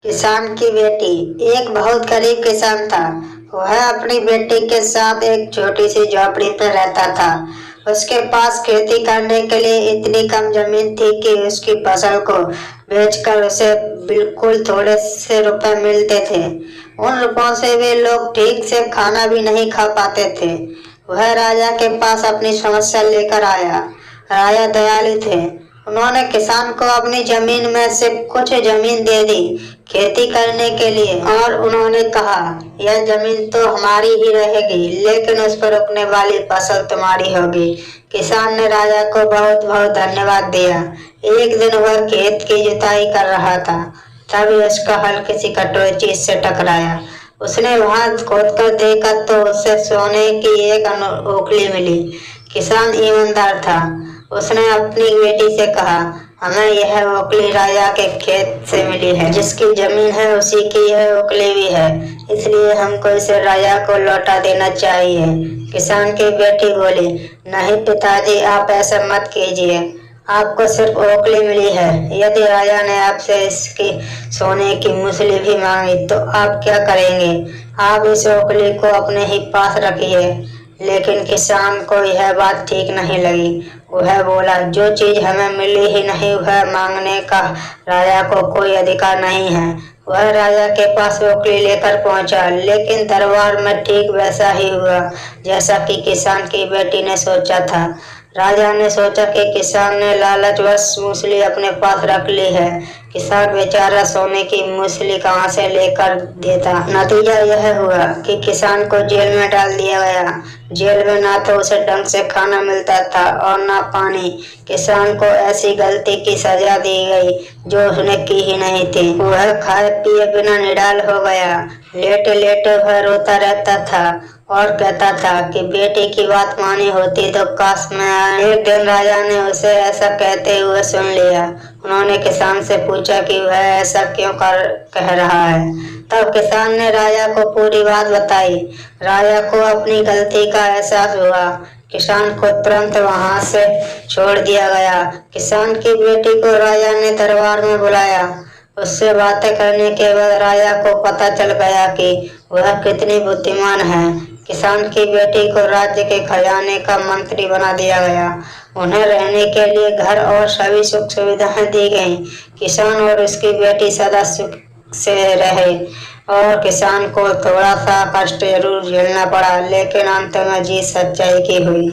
किसान की बेटी। एक बहुत गरीब किसान था। वह अपनी बेटी के साथ एक छोटी सी झोपड़ी पर रहता था। उसके पास खेती करने के लिए इतनी कम जमीन थी कि उसकी फसल को बेचकर उसे बिल्कुल थोड़े से रुपए मिलते थे। उन रुपयों से वे लोग ठीक से खाना भी नहीं खा पाते थे। वह राजा के पास अपनी समस्या लेकर आया। राजा दयालु थे। उन्होंने किसान को अपनी जमीन में से कुछ जमीन दे दी खेती करने के लिए, और उन्होंने कहा, यह जमीन तो हमारी ही रहेगी, लेकिन उस पर उगने वाली फसल तुम्हारी होगी। किसान ने राजा को बहुत बहुत धन्यवाद दिया। एक दिन वह खेत की जुताई कर रहा था, तभी उसका हल किसी कटोरी चीज से टकराया। उसने वहां खोद कर देखा तो उसे सोने की एक ओखली मिली। किसान ईमानदार था। उसने अपनी बेटी से कहा, हमें यह ओखली राजा के खेत से मिली है। जिसकी जमीन है उसी की यह ओखली भी है, इसलिए हमको इसे राजा को लौटा देना चाहिए। किसान की बेटी बोली, नहीं पिताजी, आप ऐसा मत कीजिए। आपको सिर्फ ओखली मिली है। यदि राजा ने आपसे इसकी सोने की मूसली भी मांगी तो आप क्या करेंगे? आप इस ओखली को अपने ही पास रखिए। लेकिन किसान को यह बात ठीक नहीं लगी। वह बोला, जो चीज हमें मिली ही नहीं वह मांगने का राजा को कोई अधिकार नहीं है। वह राजा के पास ओखली लेकर पहुंचा, लेकिन दरबार में ठीक वैसा ही हुआ जैसा कि किसान की बेटी ने सोचा था। राजा ने सोचा कि किसान ने लालचवश मूसली अपने पास रख ली है। किसान बेचारा सोने की मूसली कहाँ से लेकर देता। नतीजा यह हुआ कि किसान को जेल में डाल दिया गया। जेल में ना तो उसे ढंग से खाना मिलता था और ना पानी। किसान को ऐसी गलती की सजा दी गई जो उसने की ही नहीं थी। वह खाए पिए बिना निढाल हो गया। लेटे लेटे वह रोता रहता था और कहता था कि बेटी की बात मानी होती तो काश मैं। एक दिन राजा ने उसे ऐसा कहते हुए सुन लिया। उन्होंने किसान से पूछा कि वह ऐसा क्यों कह रहा है। तब किसान ने राजा को पूरी बात बताई। राजा को अपनी गलती का एहसास हुआ। किसान को तुरंत वहां से छोड़ दिया गया। किसान की बेटी को राजा ने दरबार में बुलाया। उससे बातें करने के बाद राजा को पता चल गया कि वह कितनी बुद्धिमान है। किसान की बेटी को राज्य के खजाने का मंत्री बना दिया गया। उन्हें रहने के लिए घर और सभी सुख सुविधाएं दी गईं। किसान और उसकी बेटी सदा सुख से रहे, और किसान को थोड़ा सा कष्ट जरूर झेलना पड़ा, लेकिन अंत में जीत सच्चाई की हुई।